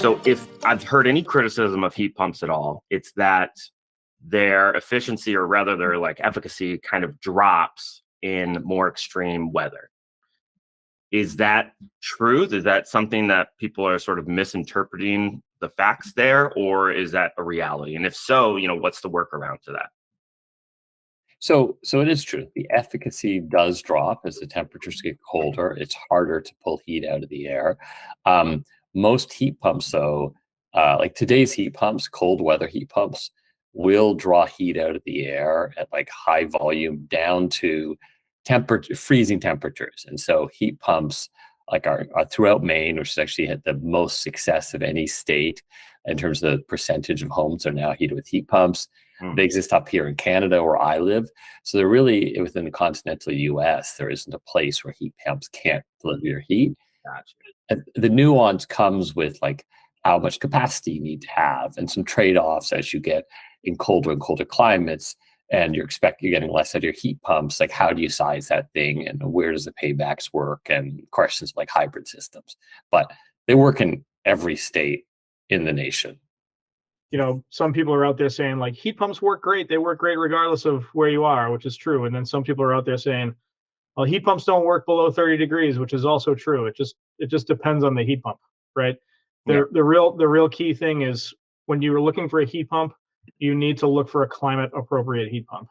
So if I've heard any criticism of heat pumps at all, it's that their efficiency, or rather their like efficacy, kind of drops in more extreme weather. Is that truth? Is that something that people are sort of misinterpreting the facts there, or is that a reality? And if so, what's the workaround to that? So it is true. The efficacy does drop as the temperatures get colder. It's harder to pull heat out of the air. Most heat pumps, though, like today's heat pumps, cold weather heat pumps, will draw heat out of the air at like high volume down to freezing temperatures. And so heat pumps like are throughout Maine, which has actually had the most success of any state in terms of the percentage of homes that are now heated with heat pumps. They exist up here in Canada where I live. So they're really within the continental US, there isn't a place where heat pumps can't deliver your heat. Gotcha. And the nuance comes with like how much capacity you need to have and some trade-offs as you get in colder and colder climates, and you're getting less out of your heat pumps. Like, how do you size that thing, and where does the paybacks work, and questions like hybrid systems. But they work in every state in the nation. Some people are out there saying like heat pumps work great. They work great regardless of where you are, which is true. And then some people are out there saying, well, heat pumps don't work below 30 degrees, which is also true. It just depends on the heat pump, right? The real key thing is when you are looking for a heat pump, you need to look for a climate appropriate heat pump.